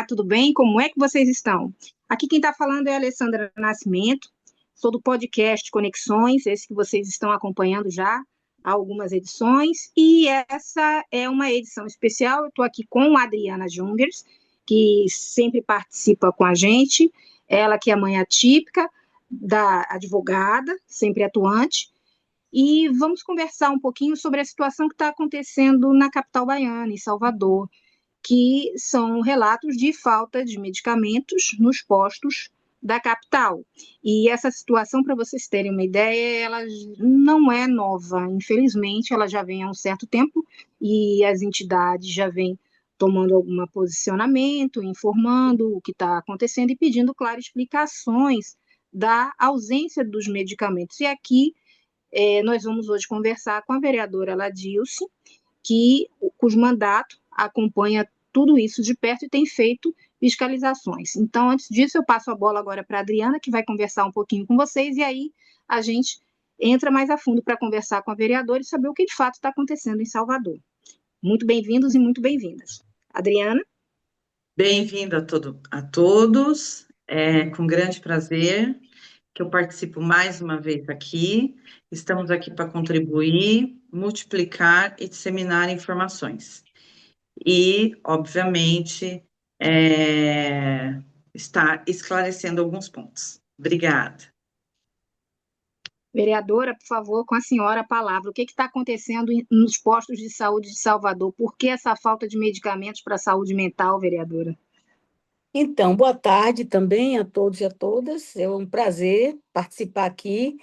tudo bem? Como é que vocês estão? Aqui quem está falando é a Alessandra Nascimento, sou do podcast Conexões, esse que vocês estão acompanhando já há algumas edições, e essa é uma edição especial. Eu estou aqui com a Adriana Jungers, que sempre participa com a gente, ela que é a mãe atípica da advogada, sempre atuante, e vamos conversar um pouquinho sobre a situação que está acontecendo na capital baiana, em Salvador, que são relatos de falta de medicamentos nos postos da capital. E essa situação, para vocês terem uma ideia, ela não é nova, infelizmente, ela já vem há um certo tempo e as entidades já vêm tomando algum posicionamento, informando o que está acontecendo e pedindo, claro, explicações da ausência dos medicamentos. E aqui nós vamos hoje conversar com a vereadora Ladilce, cujo mandato acompanha tudo isso de perto e tem feito fiscalizações. Então, antes disso, eu passo a bola agora para a Adriana, que vai conversar um pouquinho com vocês, e aí a gente entra mais a fundo para conversar com a vereadora e saber o que de fato está acontecendo em Salvador. Muito bem-vindos e muito bem-vindas. Adriana? Bem-vindo a todos, é com grande prazer que eu participo mais uma vez aqui. Estamos aqui para contribuir, multiplicar e disseminar informações. E, obviamente, estar esclarecendo alguns pontos. Obrigada. Vereadora, por favor, com a senhora a palavra. O que está acontecendo nos postos de saúde de Salvador? Por que essa falta de medicamentos para a saúde mental, vereadora? Então, boa tarde também a todos e a todas. É um prazer participar aqui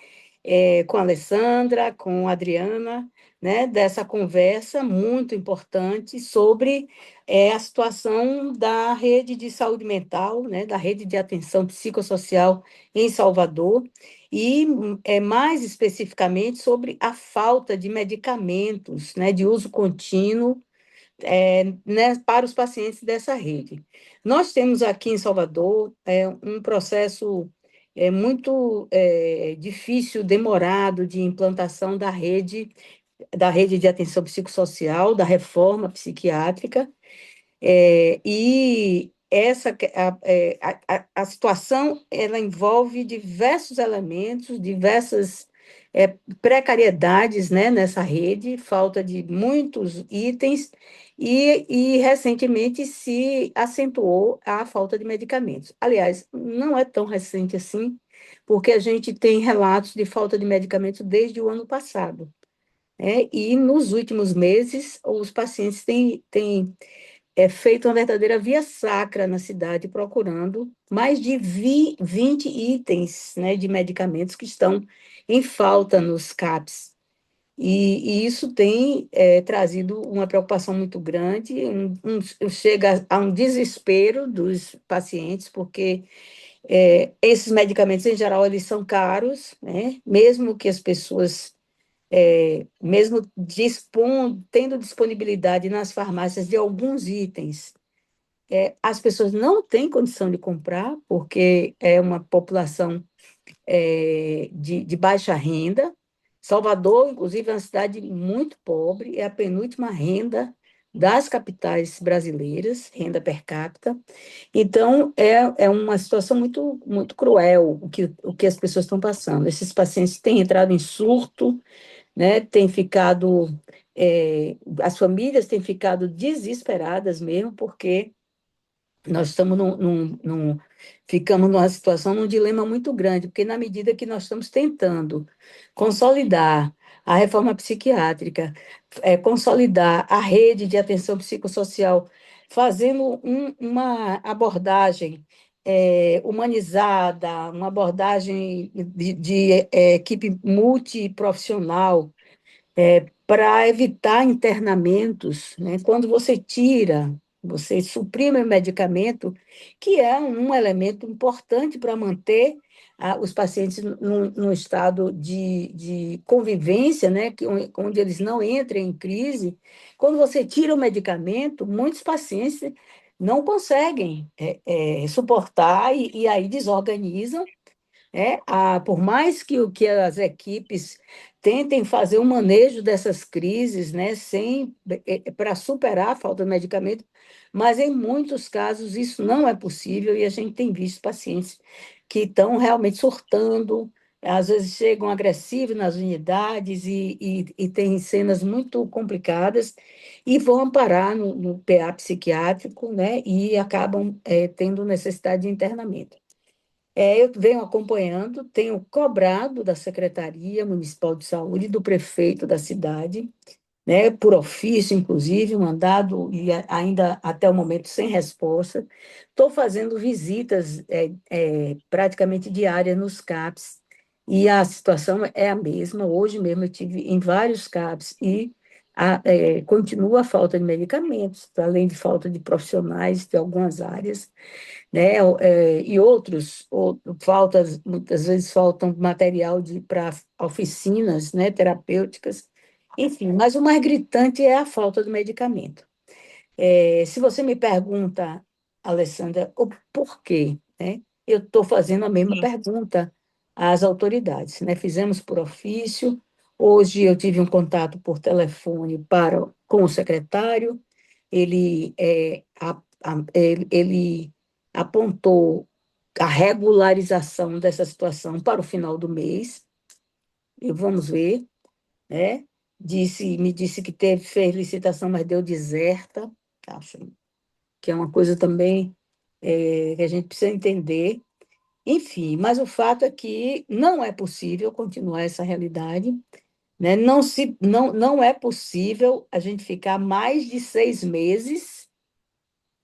com a Alessandra, com a Adriana, né, dessa conversa muito importante sobre a situação da rede de saúde mental, né, da rede de atenção psicossocial em Salvador, e mais especificamente sobre a falta de medicamentos, né, de uso contínuo né, para os pacientes dessa rede. Nós temos aqui em Salvador um processo muito difícil, demorado de implantação da rede de atenção psicossocial, da reforma psiquiátrica, e a situação ela envolve diversos elementos, diversas precariedades, né, nessa rede, falta de muitos itens, e recentemente se acentuou a falta de medicamentos. Aliás, não é tão recente assim, porque a gente tem relatos de falta de medicamentos desde o ano passado, né? E nos últimos meses, os pacientes têm feito uma verdadeira via sacra na cidade, procurando mais de 20 itens, né, de medicamentos que estão em falta nos CAPs. E isso tem trazido uma preocupação muito grande, chega a um desespero dos pacientes, porque esses medicamentos, em geral, eles são caros, né? Mesmo que as pessoas mesmo tendo disponibilidade nas farmácias de alguns itens, as pessoas não têm condição de comprar, porque é uma população de baixa renda. Salvador, inclusive, é uma cidade muito pobre, é a penúltima renda das capitais brasileiras, renda per capita. Então, é uma situação muito, muito cruel o que as pessoas estão passando. Esses pacientes têm entrado em surto, né? As famílias têm ficado desesperadas mesmo, porque nós estamos ficamos numa situação, num dilema muito grande, porque na medida que nós estamos tentando consolidar a reforma psiquiátrica, consolidar a rede de atenção psicossocial, fazendo uma abordagem humanizada, uma abordagem de equipe multiprofissional, para evitar internamentos, né? Quando você suprime o medicamento, que é um elemento importante para manter os pacientes num estado de convivência, né? Onde eles não entrem em crise. Quando você tira o medicamento, muitos pacientes não conseguem suportar e aí desorganizam, por mais que as equipes tentem fazer um manejo dessas crises, né, para superar a falta de medicamento, mas em muitos casos isso não é possível e a gente tem visto pacientes que estão realmente surtando, às vezes chegam agressivos nas unidades e têm cenas muito complicadas e vão parar no PA psiquiátrico, né, e acabam tendo necessidade de internamento. Eu venho acompanhando, tenho cobrado da Secretaria Municipal de Saúde, do prefeito da cidade, né, por ofício, inclusive, mandado e ainda até o momento sem resposta. Estou fazendo visitas praticamente diárias nos CAPs e a situação é a mesma. Hoje mesmo eu tive em vários CAPs e continua a falta de medicamentos, além de falta de profissionais de algumas áreas, né? E muitas vezes faltam material para oficinas, né, terapêuticas, enfim, mas o mais gritante é a falta do medicamento. Se você me pergunta, Alessandra, o porquê, né, eu estou fazendo a mesma Sim. pergunta às autoridades, né? Fizemos por ofício, hoje eu tive um contato por telefone com o secretário, ele, ele apontou a regularização dessa situação para o final do mês, e vamos ver, né? Me disse que fez licitação, mas deu deserta, acho que é uma coisa também que a gente precisa entender. Enfim, mas o fato é que não é possível continuar essa realidade, né? Não é possível a gente ficar mais de 6 meses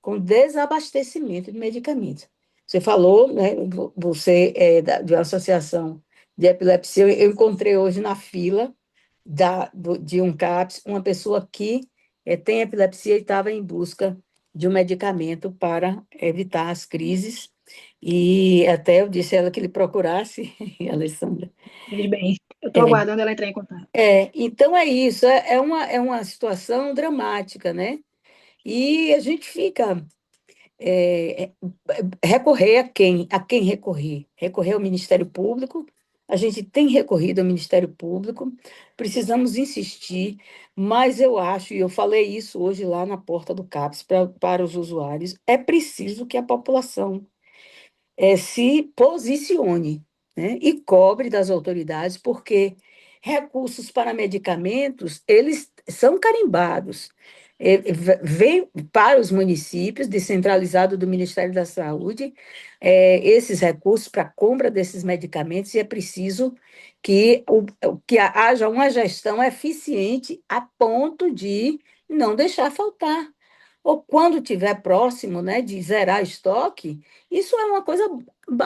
com desabastecimento de medicamentos. Você falou, né? Você de uma associação de epilepsia. Eu encontrei hoje na fila de um CAPS uma pessoa que tem epilepsia e estava em busca de um medicamento para evitar as crises. E até eu disse a ela que ele procurasse, Alessandra. Fez bem. Eu estou É, aguardando ela entrar em contato. então é isso, é uma situação dramática, né? E a gente fica recorrer a quem recorrer? Recorrer ao Ministério Público. A gente tem recorrido ao Ministério Público, precisamos insistir, mas eu acho, e eu falei isso hoje lá na porta do CAPS para os usuários, é preciso que a população se posicione, né, e cobre das autoridades, porque recursos para medicamentos, eles são carimbados. Vem para os municípios, descentralizado do Ministério da Saúde, esses recursos para a compra desses medicamentos, e é preciso que haja uma gestão eficiente a ponto de não deixar faltar. Ou quando tiver próximo, né, de zerar estoque, isso é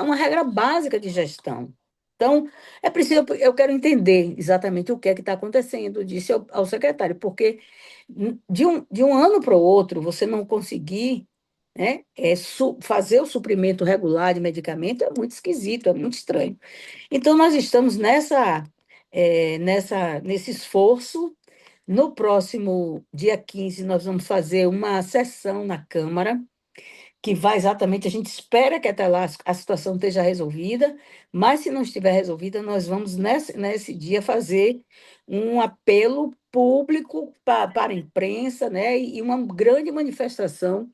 uma regra básica de gestão. Então, é preciso, eu quero entender exatamente o que é que está acontecendo, disse ao secretário, porque de um ano para o outro, você não conseguir, né, fazer o suprimento regular de medicamento é muito esquisito, é muito estranho. Então, nós estamos nesse esforço. No próximo dia 15, nós vamos fazer uma sessão na Câmara, que vai exatamente, a gente espera que até lá a situação esteja resolvida, mas se não estiver resolvida, nós vamos nesse dia fazer um apelo público para a imprensa, né, e uma grande manifestação,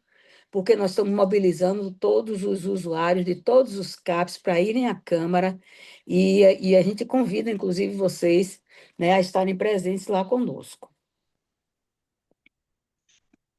porque nós estamos mobilizando todos os usuários de todos os CAPs para irem à Câmara, e a gente convida, inclusive, vocês, né, a estarem presentes lá conosco.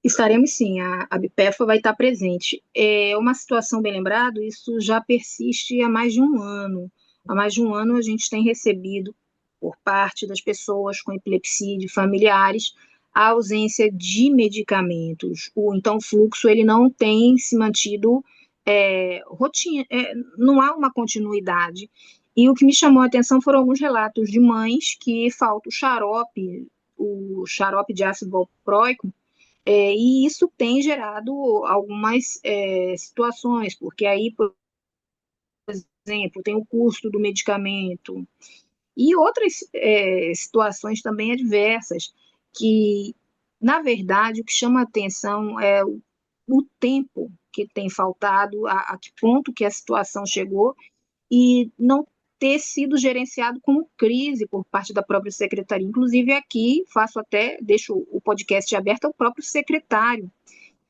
Estaremos sim, a BPEFA vai estar presente. É uma situação bem lembrado, isso já persiste há mais de um ano. Há mais de um ano a gente tem recebido, por parte das pessoas com epilepsia e de familiares, a ausência de medicamentos. Então, o fluxo ele não tem se mantido rotina, não há uma continuidade. E o que me chamou a atenção foram alguns relatos de mães que falta o xarope de ácido valproico, e isso tem gerado algumas situações, porque aí, por exemplo, tem o custo do medicamento e outras situações também adversas, que, na verdade, o que chama a atenção é o tempo que tem faltado, a que ponto que a situação chegou, e não ter sido gerenciado como crise por parte da própria secretaria. Inclusive, aqui deixo o podcast aberto ao próprio secretário,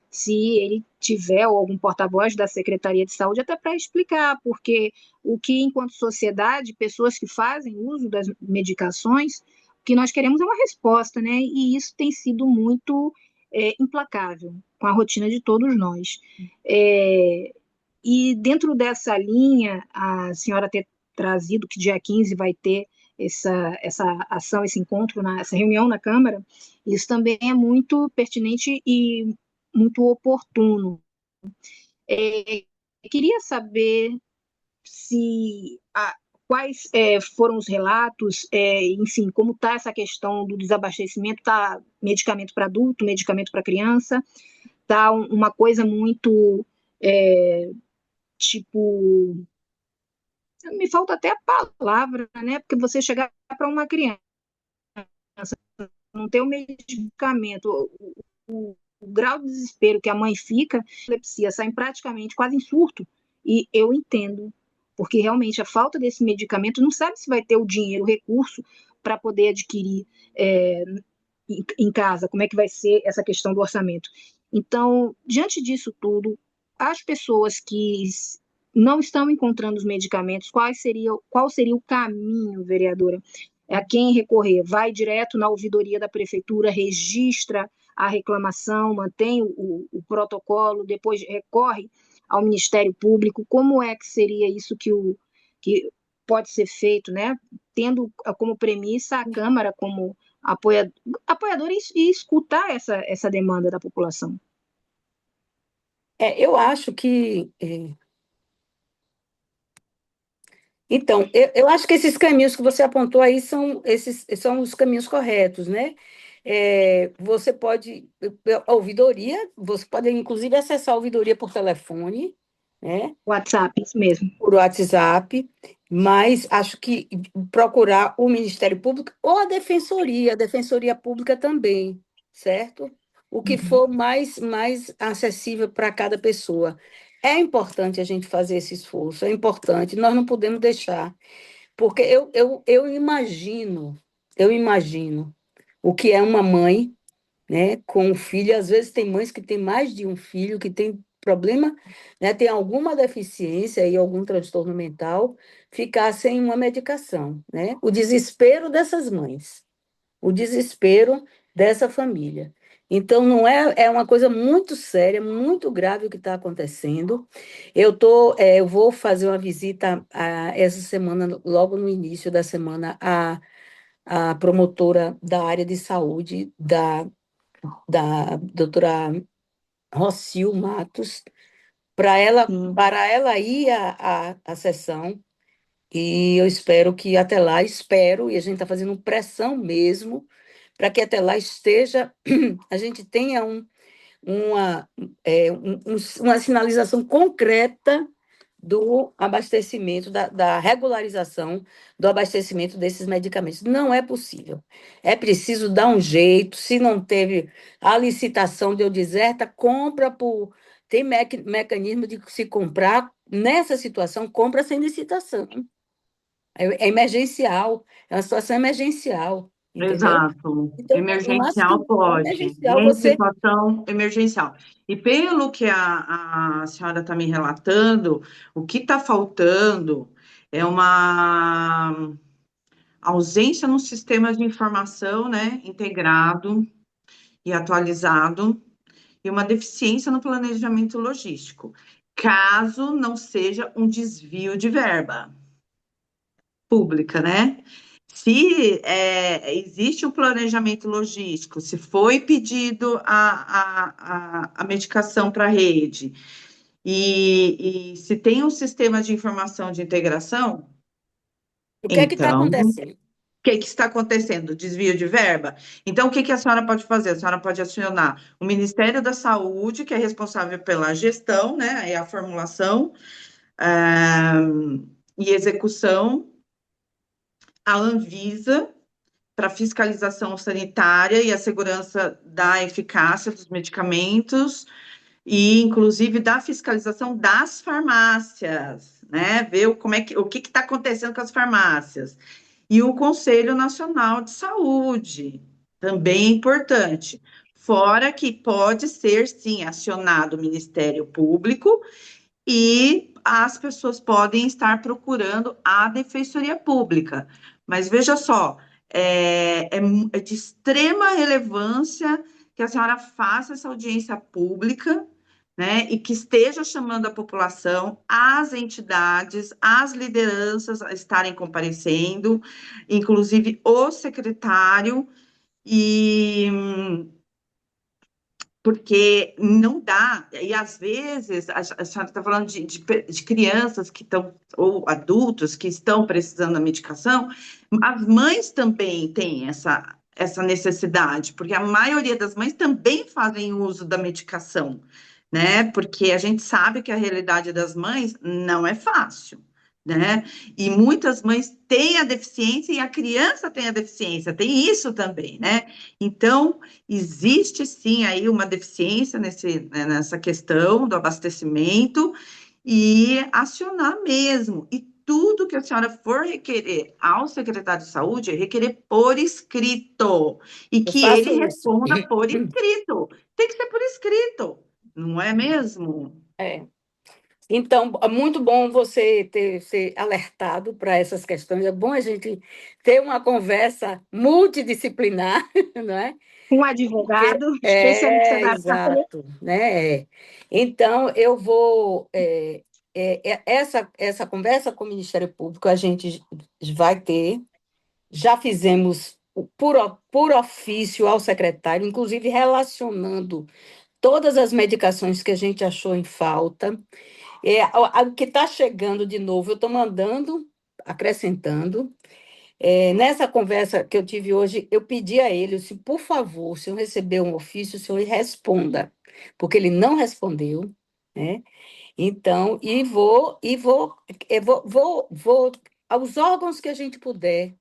se ele tiver ou algum porta-voz da Secretaria de Saúde, até para explicar, porque o que, enquanto sociedade, pessoas que fazem uso das medicações, o que nós queremos é uma resposta, né? E isso tem sido muito implacável com a rotina de todos nós. E dentro dessa linha, a senhora ter trazido que dia 15 vai ter essa ação, esse encontro, essa reunião na Câmara, isso também é muito pertinente e muito oportuno. Queria saber quais foram os relatos, enfim, como está essa questão do desabastecimento, está medicamento para adulto, medicamento para criança, está uma coisa muito, tipo, me falta até a palavra, né? Porque você chegar para uma criança, não ter o medicamento, o grau de desespero que a mãe fica, a epilepsia sai praticamente quase em surto, e eu entendo, porque realmente a falta desse medicamento, não sabe se vai ter o dinheiro, o recurso para poder adquirir em casa, como é que vai ser essa questão do orçamento. Então, diante disso tudo, as pessoas que não estão encontrando os medicamentos, qual seria o caminho, vereadora? A quem recorrer? Vai direto na ouvidoria da prefeitura, registra a reclamação, mantém o protocolo, depois recorre ao Ministério Público. Como é que seria isso que pode ser feito, né? Tendo como premissa a Câmara como apoiadora e escutar essa demanda da população? Eu acho que Então, eu acho que esses caminhos que você apontou aí são os caminhos corretos, né? Você pode, a ouvidoria, você pode inclusive acessar a ouvidoria por telefone, né? WhatsApp, isso mesmo. Por WhatsApp, mas acho que procurar o Ministério Público ou a Defensoria Pública também, certo? O que for mais acessível para cada pessoa. É importante a gente fazer esse esforço, é importante, nós não podemos deixar, porque eu imagino o que é uma mãe, né, com um filho. Às vezes tem mães que têm mais de um filho, que tem problema, né, tem alguma deficiência e algum transtorno mental, ficar sem uma medicação, né? O desespero dessas mães, o desespero dessa família. Então, não é uma coisa muito séria, muito grave o que está acontecendo. Eu vou fazer uma visita essa semana, logo no início da semana, à promotora da área de saúde da doutora Rocil Matos, para ela ir à sessão, e eu espero que até lá, e a gente está fazendo pressão mesmo, para que até lá a gente tenha uma sinalização concreta do abastecimento, da regularização do abastecimento desses medicamentos. Não é possível. É preciso dar um jeito. Se não teve a licitação, deu deserta, compra por. Tem mecanismo de se comprar. Nessa situação, compra sem licitação. É emergencial. É uma situação emergencial. Entendeu? Exato. Então, no Emergencial máximo, é pode, emergencial. em Você. situação emergencial. E pelo que a senhora está me relatando, o que está faltando é uma ausência no sistema de informação, né, integrado e atualizado, e uma deficiência no planejamento logístico, caso não seja um desvio de verba pública, né? Se existe um planejamento logístico, se foi pedido a medicação para a rede, e se tem um sistema de informação de integração, O que é que está então, o acontecendo? que está acontecendo? Desvio de verba? Então, o que a senhora pode fazer? A senhora pode acionar o Ministério da Saúde, que é responsável pela gestão, né, e a formulação e execução, a Anvisa, para fiscalização sanitária e a segurança da eficácia dos medicamentos, e inclusive da fiscalização das farmácias, né? Ver o que está acontecendo com as farmácias. E o Conselho Nacional de Saúde, também é importante. Fora que pode ser, sim, acionado o Ministério Público e as pessoas podem estar procurando a Defensoria Pública. Mas veja só, é de extrema relevância que a senhora faça essa audiência pública, né, e que esteja chamando a população, as entidades, as lideranças a estarem comparecendo, inclusive o secretário, e porque não dá, e às vezes a senhora está falando de crianças que estão, ou adultos que estão precisando da medicação, as mães também têm essa necessidade, porque a maioria das mães também fazem uso da medicação, né? Porque a gente sabe que a realidade das mães não é fácil. Né? E muitas mães têm a deficiência e a criança tem a deficiência, tem isso também, né? Então, existe sim aí uma deficiência nessa questão do abastecimento e acionar mesmo. E tudo que a senhora for requerer ao secretário de saúde, requerer por escrito. E Eu que faço ele isso. responda por escrito. Tem que ser por escrito, não é mesmo? É. Então, é muito bom você ter ser alertado para essas questões. É bom a gente ter uma conversa multidisciplinar, não é? Um Porque advogado, especialista é da área. exato, né? Então, eu vou essa conversa com o Ministério Público a gente vai ter. Já fizemos por ofício ao secretário, inclusive relacionando todas as medicações que a gente achou em falta. O que está chegando de novo, eu estou mandando, acrescentando. Nessa conversa que eu tive hoje, eu pedi a ele, se por favor, se eu receber um ofício, o senhor responda, porque ele não respondeu, né? Então, vou aos órgãos que a gente puder,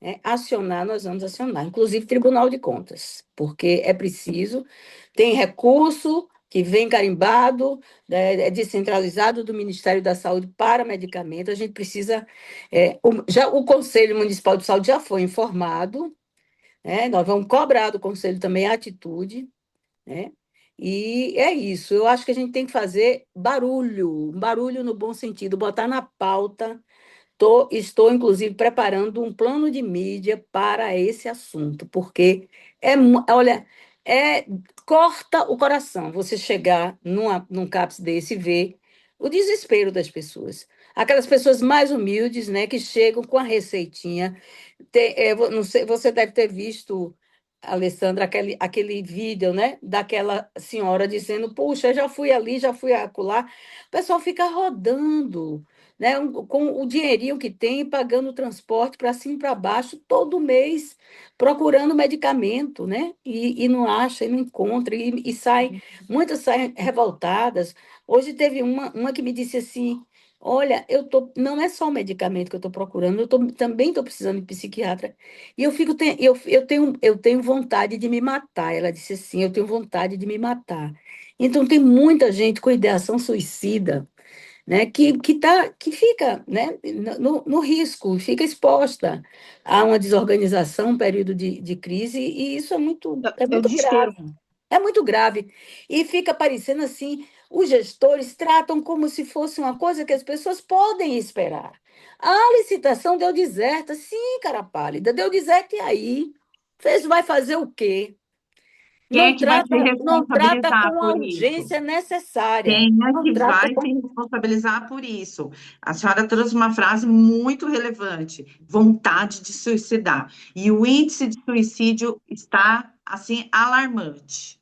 né, acionar, nós vamos acionar, inclusive Tribunal de Contas, porque é preciso, tem recurso que vem carimbado, né, é descentralizado do Ministério da Saúde para medicamento, a gente precisa, já o Conselho Municipal de Saúde já foi informado, né, nós vamos cobrar do Conselho também a atitude, né, e é isso, eu acho que a gente tem que fazer barulho, um barulho no bom sentido, botar na pauta. Estou, inclusive, preparando um plano de mídia para esse assunto, porque olha, é, corta o coração você chegar num CAPS desse e ver o desespero das pessoas. Aquelas pessoas mais humildes, né, que chegam com a receitinha. Não sei, você deve ter visto, Alessandra, aquele vídeo, né, daquela senhora dizendo: Puxa, eu já fui ali, já fui acolá. O pessoal fica rodando, né, com o dinheirinho que tem, pagando transporte para cima e para baixo todo mês, procurando medicamento, né? E não acha, e não encontra, muitas saem revoltadas. Hoje teve uma que me disse assim: Olha, não é só o medicamento que eu estou procurando, também estou precisando de psiquiatra. E eu tenho vontade de me matar. Ela disse assim: Eu tenho vontade de me matar. Então, tem muita gente com ideação suicida, né, que fica, né, no risco, fica exposta a uma desorganização, um período de crise, e isso é É o muito desespero. grave. É muito grave. E fica parecendo assim, os gestores tratam como se fosse uma coisa que as pessoas podem esperar. A licitação deu deserta, sim, cara pálida, deu deserta e aí? Vai fazer o quê? Quem é que vai se Não trata responsabilizar com a por isso? urgência necessária. Quem é Não que trata vai se responsabilizar por isso? A senhora trouxe uma frase muito relevante: vontade de suicidar. E o índice de suicídio está, assim, alarmante.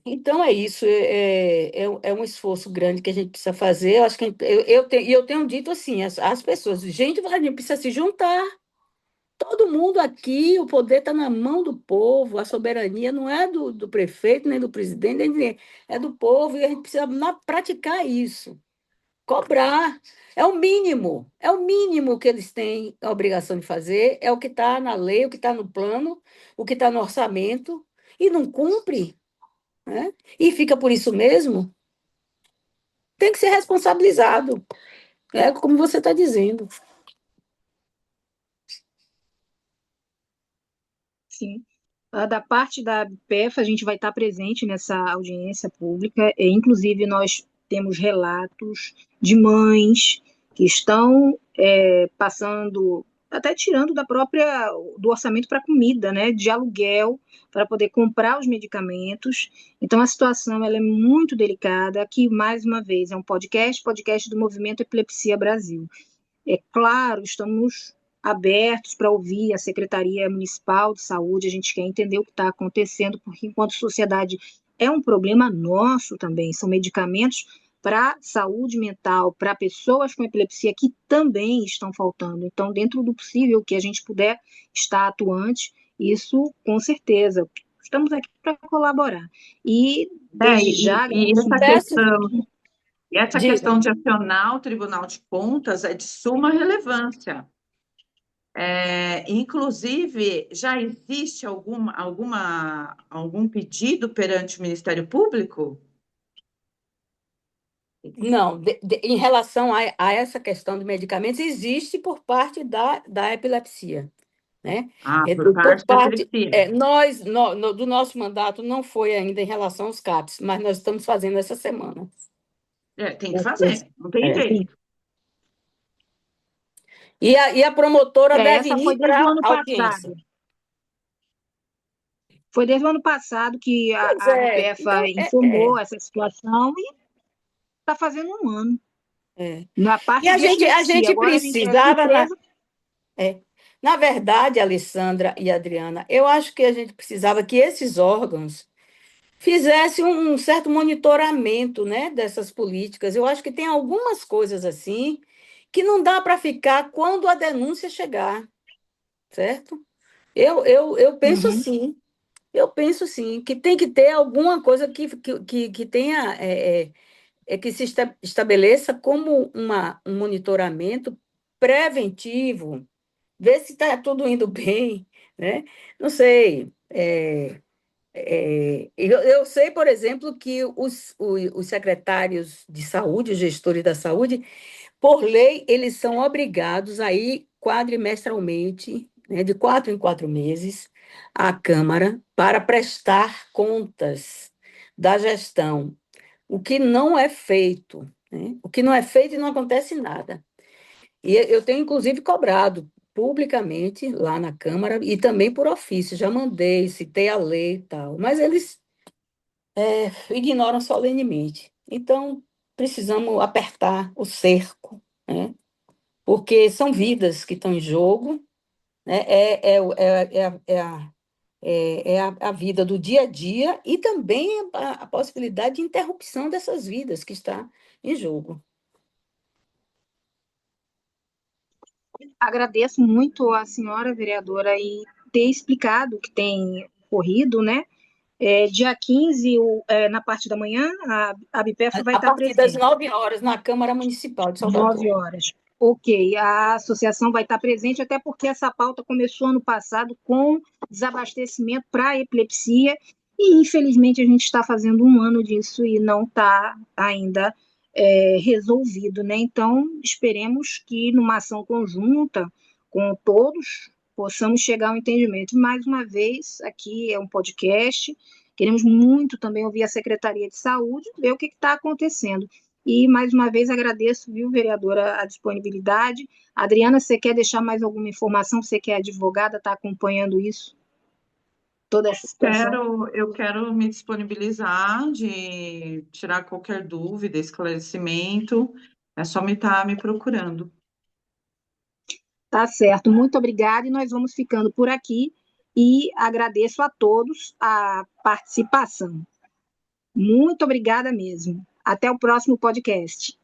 Então é isso, é um esforço grande que a gente precisa fazer. Eu acho que eu tenho dito assim, as pessoas, gente, a gente precisa se juntar. Todo mundo aqui, o poder está na mão do povo, a soberania não é do prefeito, nem do presidente, nem de ninguém, é do povo, e a gente precisa praticar isso, cobrar. É o mínimo que eles têm a obrigação de fazer, é o que está na lei, o que está no plano, o que está no orçamento, e não cumpre, né? E fica por isso mesmo. tem que ser responsabilizado, como você está dizendo. Sim. Da parte da ABPEF, a gente vai estar presente nessa audiência pública, inclusive nós temos relatos de mães que estão passando, até tirando do orçamento para comida, né, de aluguel, para poder comprar os medicamentos. Então, a situação ela é muito delicada. Aqui, mais uma vez, é um podcast do Movimento Epilepsia Brasil. É claro, estamos abertos para ouvir a Secretaria Municipal de Saúde, a gente quer entender o que está acontecendo, porque enquanto sociedade é um problema nosso também, são medicamentos para saúde mental, para pessoas com epilepsia que também estão faltando. Então, dentro do possível que a gente puder estar atuante, isso com certeza. Estamos aqui para colaborar. E desde já e agradeço essa questão, e essa Diga. questão de acionar o Tribunal de Contas é de suma relevância. Inclusive, já existe algum pedido perante o Ministério Público? Não, em relação a essa questão de medicamentos, existe por parte da epilepsia, né? Por parte da epilepsia. Do nosso mandato não foi ainda em relação aos CAPs, mas nós estamos fazendo essa semana. Tem que fazer, não tem jeito. E a promotora deve essa foi ir desde para o a ano audiência. passado. Foi desde o ano passado que Pois a é, ABPEFA então, informou essa situação e está fazendo um ano. Na E parte a de epilepsia. gente Agora a gente é precisava, surpresa. na verdade, Alessandra e Adriana, eu acho que a gente precisava que esses órgãos fizessem um certo monitoramento, né, dessas políticas. Eu acho que tem algumas coisas assim que não dá para ficar quando a denúncia chegar, certo? Eu penso Uhum. assim. Eu penso sim, que tem que ter alguma coisa que tenha, que se estabeleça como um monitoramento preventivo, ver se está tudo indo bem, né? Não sei. Eu sei, por exemplo, que os secretários de saúde, os gestores da saúde, por lei, eles são obrigados a ir quadrimestralmente, né, de 4 em 4 meses, à Câmara para prestar contas da gestão, o que não é feito, né? O que não é feito e não acontece nada. E eu tenho, inclusive, cobrado publicamente lá na Câmara e também por ofício. Já mandei, citei a lei e tal, mas eles ignoram solenemente. Então, precisamos apertar o cerco, né? Porque são vidas que estão em jogo, né? A vida do dia a dia e também a possibilidade de interrupção dessas vidas que está em jogo. Agradeço muito a senhora vereadora e ter explicado o que tem ocorrido, né? Dia 15, na parte da manhã, a ABPEFA vai A estar partir das presente. 9 horas, na Câmara Municipal de Salvador. 9 horas. Ok, a associação vai estar presente, até porque essa pauta começou ano passado com desabastecimento para a epilepsia, e infelizmente a gente está fazendo um ano disso e não está ainda resolvido, né? Então, esperemos que numa ação conjunta com todos possamos chegar ao entendimento. Mais uma vez, aqui é um podcast, queremos muito também ouvir a Secretaria de Saúde, ver o que está acontecendo. E, mais uma vez, agradeço, viu, vereadora, a disponibilidade. Adriana, você quer deixar mais alguma informação? Você que é advogada, está acompanhando isso? Toda essa situação? Eu quero me disponibilizar de tirar qualquer dúvida, esclarecimento. É só estar me procurando. Tá certo. Muito obrigada. E nós vamos ficando por aqui. E agradeço a todos a participação. Muito obrigada mesmo. Até o próximo podcast.